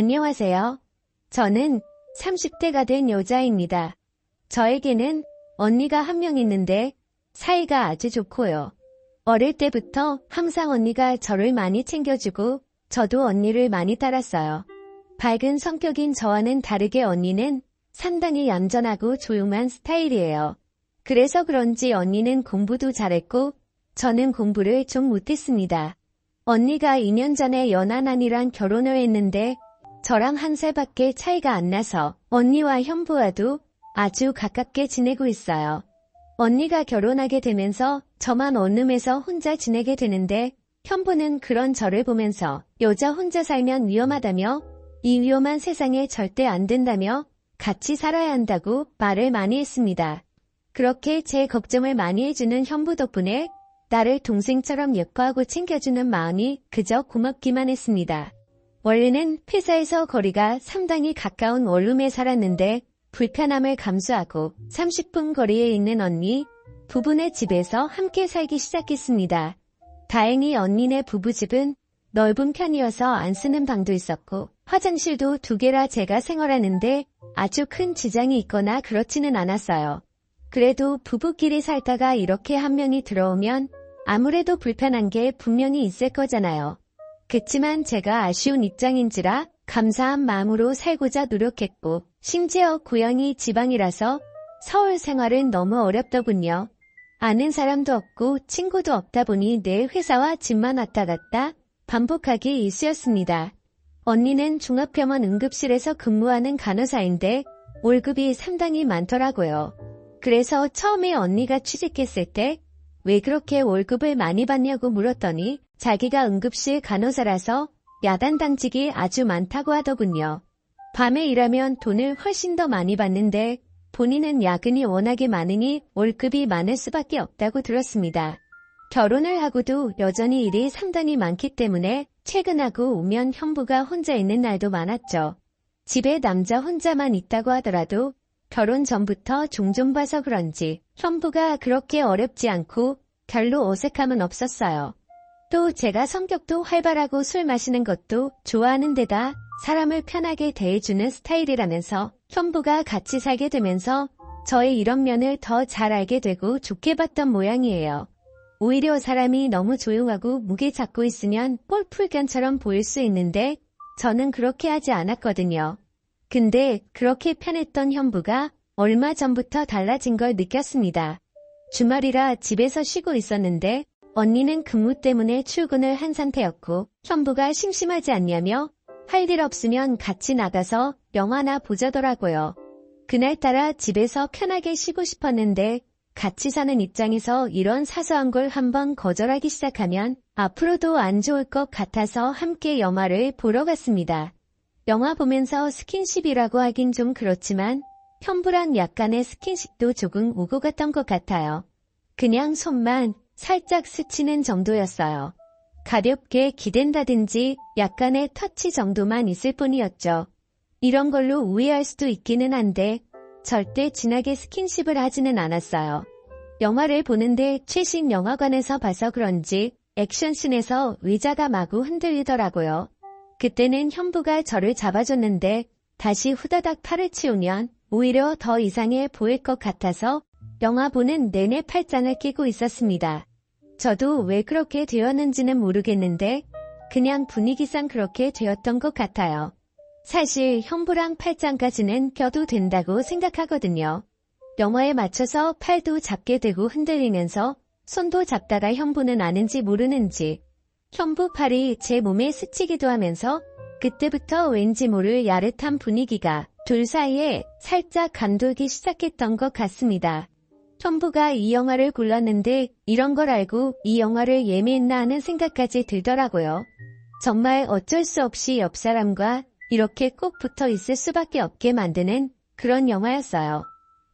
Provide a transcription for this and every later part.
안녕하세요. 저는 30대가 된 여자입니다. 저에게는 언니가 한 명 있는데 사이가 아주 좋고요. 어릴 때부터 항상 언니가 저를 많이 챙겨주고 저도 언니를 많이 따랐어요. 밝은 성격인 저와는 다르게 언니는 상당히 얌전하고 조용한 스타일이에요. 그래서 그런지 언니는 공부도 잘했고 저는 공부를 좀 못했습니다. 언니가 2년 전에 연하남이랑 결혼을 했는데 저랑 1살밖에 차이가 안 나서 언니와 현부와도 아주 가깝게 지내고 있어요. 언니가 결혼하게 되면서 저만 원룸에서 혼자 지내게 되는데 현부는 그런 저를 보면서 여자 혼자 살면 위험하다며 이 위험한 세상에 절대 안 된다며 같이 살아야 한다고 말을 많이 했습니다. 그렇게 제 걱정을 많이 해주는 현부 덕분에 나를 동생처럼 예뻐하고 챙겨주는 마음이 그저 고맙기만 했습니다. 원래는 회사에서 거리가 상당히 가까운 원룸에 살았는데 불편함을 감수하고 30분 거리에 있는 언니, 부부네 집에서 함께 살기 시작했습니다. 다행히 언니네 부부집은 넓은 편이어서 안 쓰는 방도 있었고 화장실도 2개라 제가 생활하는데 아주 큰 지장이 있거나 그렇지는 않았어요. 그래도 부부끼리 살다가 이렇게 한 명이 들어오면 아무래도 불편한 게 분명히 있을 거잖아요. 그치만 제가 아쉬운 입장인지라 감사한 마음으로 살고자 노력했고 심지어 고향이 지방이라서 서울 생활은 너무 어렵더군요. 아는 사람도 없고 친구도 없다 보니 내 회사와 집만 왔다 갔다 반복하기 일쑤였습니다. 언니는 종합병원 응급실에서 근무하는 간호사인데 월급이 상당히 많더라고요. 그래서 처음에 언니가 취직했을 때 왜 그렇게 월급을 많이 받냐고 물었더니 자기가 응급실 간호사라서 야단 당직이 아주 많다고 하더군요. 밤에 일하면 돈을 훨씬 더 많이 받는데 본인은 야근이 워낙에 많으니 월급이 많을 수밖에 없다고 들었습니다. 결혼을 하고도 여전히 일이 상당히 많기 때문에 퇴근하고 오면 현부가 혼자 있는 날도 많았죠. 집에 남자 혼자만 있다고 하더라도 결혼 전부터 종종 봐서 그런지 현부가 그렇게 어렵지 않고 별로 어색함은 없었어요. 또 제가 성격도 활발하고 술 마시는 것도 좋아하는 데다 사람을 편하게 대해주는 스타일이라면서 현부가 같이 살게 되면서 저의 이런 면을 더 잘 알게 되고 좋게 봤던 모양이에요. 오히려 사람이 너무 조용하고 무게 잡고 있으면 꼴풀견처럼 보일 수 있는데 저는 그렇게 하지 않았거든요. 근데 그렇게 편했던 현부가 얼마 전부터 달라진 걸 느꼈습니다. 주말이라 집에서 쉬고 있었는데 언니는 근무 때문에 출근을 한 상태였고 현부가 심심하지 않냐며 할 일 없으면 같이 나가서 영화나 보자더라고요. 그날따라 집에서 편하게 쉬고 싶었는데 같이 사는 입장에서 이런 사소한 걸 한번 거절하기 시작하면 앞으로도 안 좋을 것 같아서 함께 영화를 보러 갔습니다. 영화 보면서 스킨십이라고 하긴 좀 그렇지만 현부랑 약간의 스킨십도 조금 오고 갔던 것 같아요. 그냥 손만 살짝 스치는 정도였어요. 가볍게 기댄다든지 약간의 터치 정도만 있을 뿐이었죠. 이런 걸로 오해할 수도 있기는 한데 절대 진하게 스킨십을 하지는 않았어요. 영화를 보는데 최신 영화관에서 봐서 그런지 액션씬에서 의자가 마구 흔들리더라고요. 그때는 현부가 저를 잡아줬는데 다시 후다닥 팔을 치우면 오히려 더 이상해 보일 것 같아서 영화 보는 내내 팔짱을 끼고 있었습니다. 저도 왜 그렇게 되었는지는 모르겠는데 그냥 분위기상 그렇게 되었던 것 같아요. 사실 현부랑 팔짱까지는 껴도 된다고 생각하거든요. 영화에 맞춰서 팔도 잡게 되고 흔들리면서 손도 잡다가 현부는 아는지 모르는지 현부 팔이 제 몸에 스치기도 하면서 그때부터 왠지 모를 야릇한 분위기가 둘 사이에 살짝 감돌기 시작했던 것 같습니다. 현부가 이 영화를 골랐는데 이런 걸 알고 이 영화를 예매했나 하는 생각까지 들더라고요. 정말 어쩔 수 없이 옆 사람과 이렇게 꼭 붙어 있을 수밖에 없게 만드는 그런 영화였어요.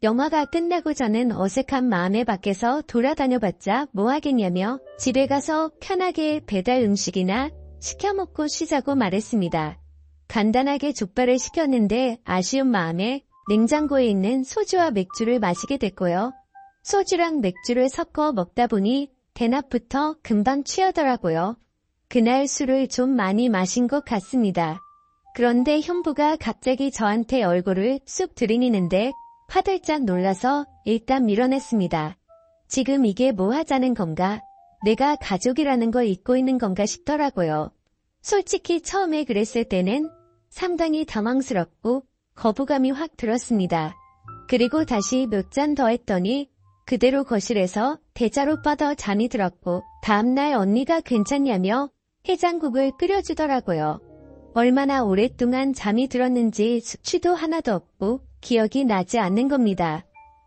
영화가 끝나고 저는 어색한 마음에 밖에서 돌아다녀봤자 뭐 하겠냐며 집에 가서 편하게 배달 음식이나 시켜 먹고 쉬자고 말했습니다. 간단하게 족발을 시켰는데 아쉬운 마음에 냉장고에 있는 소주와 맥주를 마시게 됐고요. 소주랑 맥주를 섞어 먹다 보니 대낮부터 금방 취하더라고요. 그날 술을 좀 많이 마신 것 같습니다. 그런데 현부가 갑자기 저한테 얼굴을 쑥 들이미는데 화들짝 놀라서 일단 밀어냈습니다. 지금 이게 뭐 하자는 건가? 내가 가족이라는 걸 잊고 있는 건가 싶더라고요. 솔직히 처음에 그랬을 때는 상당히 당황스럽고 거부감이 확 들었습니다. 그리고 다시 몇 잔 더 했더니 그대로 거실에서 대자로 뻗어 잠이 들었고 다음날 언니가 괜찮냐며 해장국을 끓여주더라고요. 얼마나 오랫동안 잠이 들었는지 수치도 하나도 없고 기억이 나지 않는 겁니다.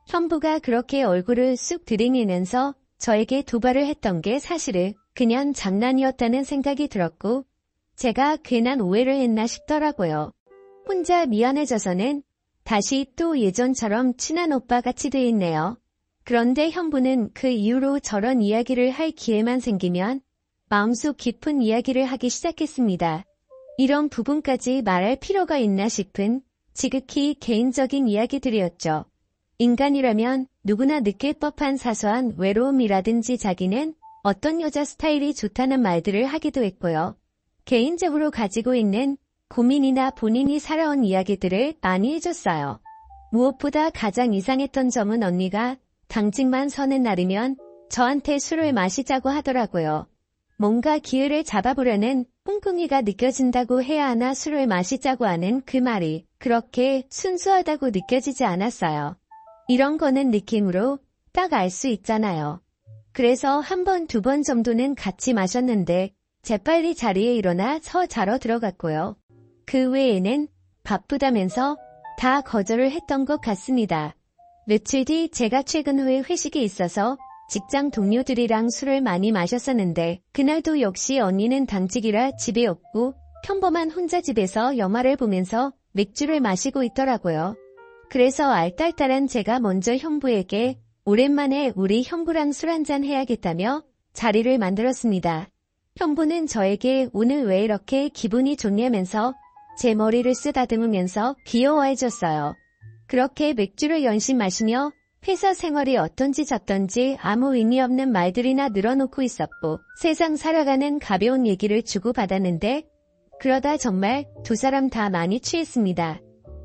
현부가 그렇게 얼굴을 쑥 들이밀면서 저에게 도발을 했던 게 사실은 그냥 장난이었다는 생각이 들었고 제가 괜한 오해를 했나 싶더라고요. 혼자 미안해져서는 다시 또 예전처럼 친한 오빠같이 돼 있네요. 그런데 현부는 그 이후로 저런 이야기를 할 기회만 생기면 마음속 깊은 이야기를 하기 시작했습니다. 이런 부분까지 말할 필요가 있나 싶은 지극히 개인적인 이야기들이었죠. 인간이라면 누구나 느낄 법한 사소한 외로움이라든지 자기는 어떤 여자 스타일이 좋다는 말들을 하기도 했고요. 개인적으로 가지고 있는 고민이나 본인이 살아온 이야기들을 많이 해줬어요. 무엇보다 가장 이상했던 점은 언니가 당직만 서는 날이면 저한테 술을 마시자고 하더라고요. 뭔가 기회를 잡아보려는 꿍꿍이가 느껴진다고 해야 하나 술을 마시자고 하는 그 말이 그렇게 순수하다고 느껴지지 않았어요. 이런 거는 느낌으로 딱 알 수 있잖아요. 그래서 한 번, 두 번 정도는 같이 마셨는데 재빨리 자리에 일어나 서 자러 들어갔고요. 그 외에는 바쁘다면서 다 거절을 했던 것 같습니다. 며칠 뒤 제가 최근 후에 회식이 있어서 직장 동료들이랑 술을 많이 마셨었는데 그날도 역시 언니는 당직이라 집에 없고 평범한 혼자 집에서 영화를 보면서 맥주를 마시고 있더라고요. 그래서 알딸딸한 제가 먼저 현부에게 오랜만에 우리 현부랑 술 한잔 해야겠다며 자리를 만들었습니다. 현부는 저에게 오늘 왜 이렇게 기분이 좋냐면서 제 머리를 쓰다듬으면서 귀여워해줬어요. 그렇게 맥주를 연신 마시며 회사 생활이 어떤지 저떤지 아무 의미 없는 말들이나 늘어놓고 있었고 세상 살아가는 가벼운 얘기를 주고받았는데 그러다 정말 두 사람 다 많이 취했습니다.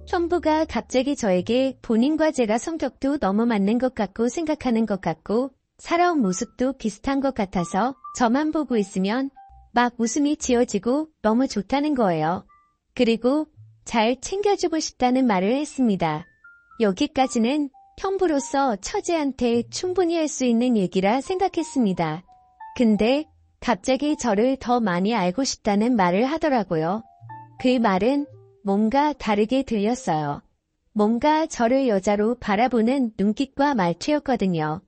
현부가 갑자기 저에게 본인과 제가 성격도 너무 맞는 것 같고 생각하는 것 같고 살아온 모습도 비슷한 것 같아서 저만 보고 있으면 막 웃음이 지어지고 너무 좋다는 거예요. 그리고 잘 챙겨주고 싶다는 말을 했습니다. 여기까지는 현부로서 처제한테 충분히 할 수 있는 얘기라 생각했습니다. 근데 갑자기 저를 더 많이 알고 싶다는 말을 하더라고요. 그 말은 뭔가 다르게 들렸어요. 뭔가 저를 여자로 바라보는 눈빛과 말투였거든요.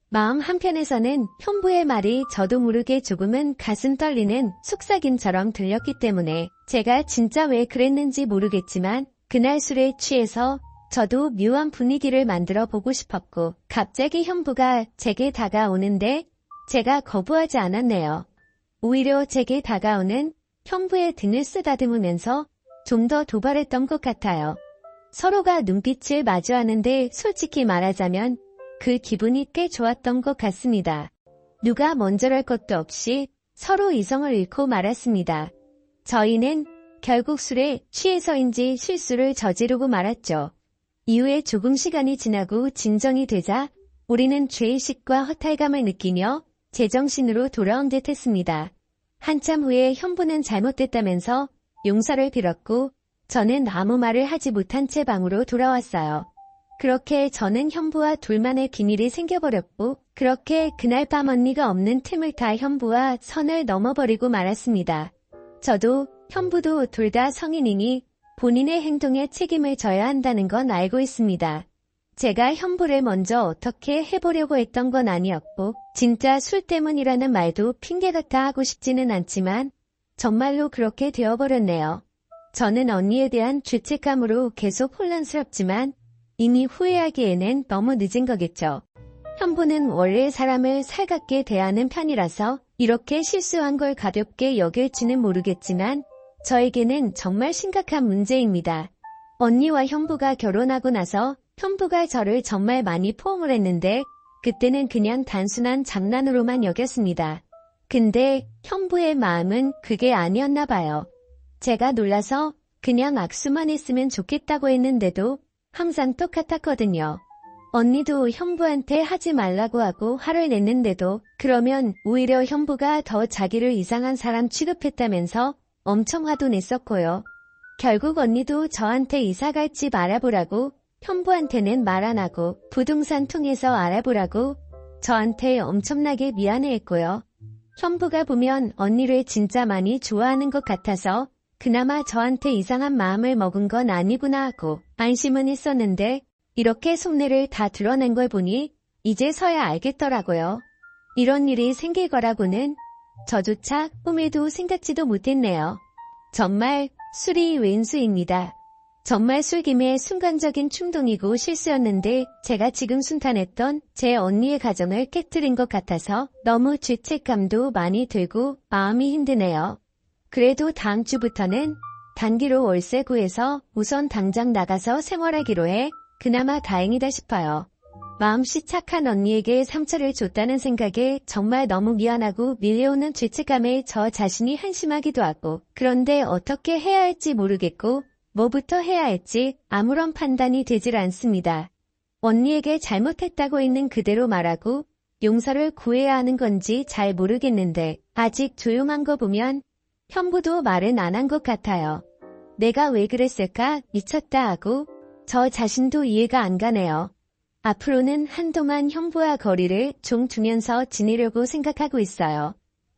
마음 한편에서는 현부의 말이 저도 모르게 조금은 가슴 떨리는 속삭임처럼 들렸기 때문에 제가 진짜 왜 그랬는지 모르겠지만 그날 술에 취해서 저도 묘한 분위기를 만들어 보고 싶었고 갑자기 현부가 제게 다가오는데 제가 거부하지 않았네요. 오히려 제게 다가오는 현부의 등을 쓰다듬으면서 좀 더 도발했던 것 같아요. 서로가 눈빛을 마주하는데 솔직히 말하자면 그 기분이 꽤 좋았던 것 같습니다. 누가 먼저랄 것도 없이 서로 이성을 잃고 말았습니다. 저희는 결국 술에 취해서인지 실수를 저지르고 말았죠. 이후에 조금 시간이 지나고 진정이 되자 우리는 죄의식과 허탈감을 느끼며 제정신으로 돌아온 듯 했습니다. 한참 후에 현부는 잘못됐다면서 용서를 빌었고 저는 아무 말을 하지 못한 채 방으로 돌아왔어요. 그렇게 저는 현부와 둘만의 비밀이 생겨버렸고 그렇게 그날 밤 언니가 없는 틈을 타 현부와 선을 넘어버리고 말았습니다. 저도 현부도 둘 다 성인이니 본인의 행동에 책임을 져야 한다는 건 알고 있습니다. 제가 현부를 먼저 어떻게 해보려고 했던 건 아니었고 진짜 술 때문이라는 말도 핑계 같아 하고 싶지는 않지만 정말로 그렇게 되어버렸네요. 저는 언니에 대한 죄책감으로 계속 혼란스럽지만 이미 후회하기에는 너무 늦은 거겠죠. 현부는 원래 사람을 살갑게 대하는 편이라서 이렇게 실수한 걸 가볍게 여길지는 모르겠지만 저에게는 정말 심각한 문제입니다. 언니와 현부가 결혼하고 나서 현부가 저를 정말 많이 포옹을 했는데 그때는 그냥 단순한 장난으로만 여겼습니다. 근데 현부의 마음은 그게 아니었나 봐요. 제가 놀라서 그냥 악수만 했으면 좋겠다고 했는데도 항상 똑같았거든요. 언니도 형부한테 하지 말라고 하고 화를 냈는데도 그러면 오히려 형부가 더 자기를 이상한 사람 취급했다면서 엄청 화도 냈었고요. 결국 언니도 저한테 이사 갈 집 알아보라고 형부한테는 말 안 하고 부동산 통해서 알아보라고 저한테 엄청나게 미안해했고요. 형부가 보면 언니를 진짜 많이 좋아하는 것 같아서 그나마 저한테 이상한 마음을 먹은 건 아니구나 하고 안심은 했었는데 이렇게 속내를 다 드러낸 걸 보니 이제서야 알겠더라고요. 이런 일이 생길 거라고는 저조차 꿈에도 생각지도 못했네요. 정말 술이 왼수입니다. 정말 술김에 순간적인 충동이고 실수였는데 제가 지금 순탄했던 제 언니의 가정을 깨트린 것 같아서 너무 죄책감도 많이 들고 마음이 힘드네요. 그래도 다음 주부터는 단기로 월세 구해서 우선 당장 나가서 생활하기로 해 그나마 다행이다 싶어요. 마음씨 착한 언니에게 상처를 줬다는 생각에 정말 너무 미안하고 밀려오는 죄책감에 저 자신이 한심하기도 하고 그런데 어떻게 해야 할지 모르겠고 뭐부터 해야 할지 아무런 판단이 되질 않습니다. 언니에게 잘못했다고 있는 그대로 말하고 용서를 구해야 하는 건지 잘 모르겠는데 아직 조용한 거 보면 형부도 말은 안 한 것 같아요. 내가 왜 그랬을까 미쳤다 하고 저 자신도 이해가 안 가네요. 앞으로는 한동안 형부와 거리를 좀 두면서 지내려고 생각하고 있어요.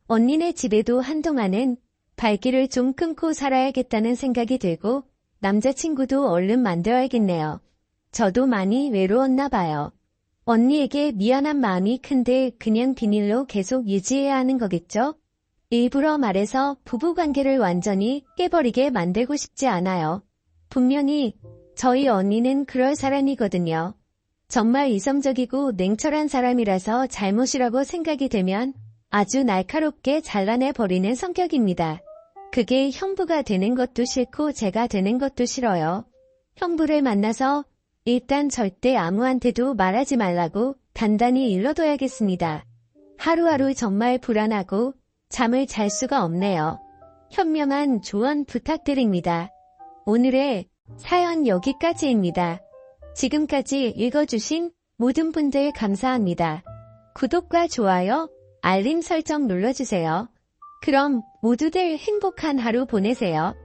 언니네 집에도 한동안은 발길을 좀 끊고 살아야겠다는 생각이 들고 남자친구도 얼른 만들어야겠네요. 저도 많이 외로웠나 봐요. 언니에게 미안한 마음이 큰데 그냥 비밀로 계속 유지해야 하는 거겠죠? 일부러 말해서 부부관계를 완전히 깨버리게 만들고 싶지 않아요. 분명히 저희 언니는 그럴 사람이거든요. 정말 이성적이고 냉철한 사람이라서 잘못이라고 생각이 되면 아주 날카롭게 잘라내버리는 성격입니다. 그게 형부가 되는 것도 싫고 제가 되는 것도 싫어요. 형부를 만나서 일단 절대 아무한테도 말하지 말라고 단단히 일러둬야겠습니다. 하루하루 정말 불안하고 잠을 잘 수가 없네요. 현명한 조언 부탁드립니다. 오늘의 사연 여기까지입니다. 지금까지 읽어주신 모든 분들 감사합니다. 구독과 좋아요, 알림 설정 눌러주세요. 그럼 모두들 행복한 하루 보내세요.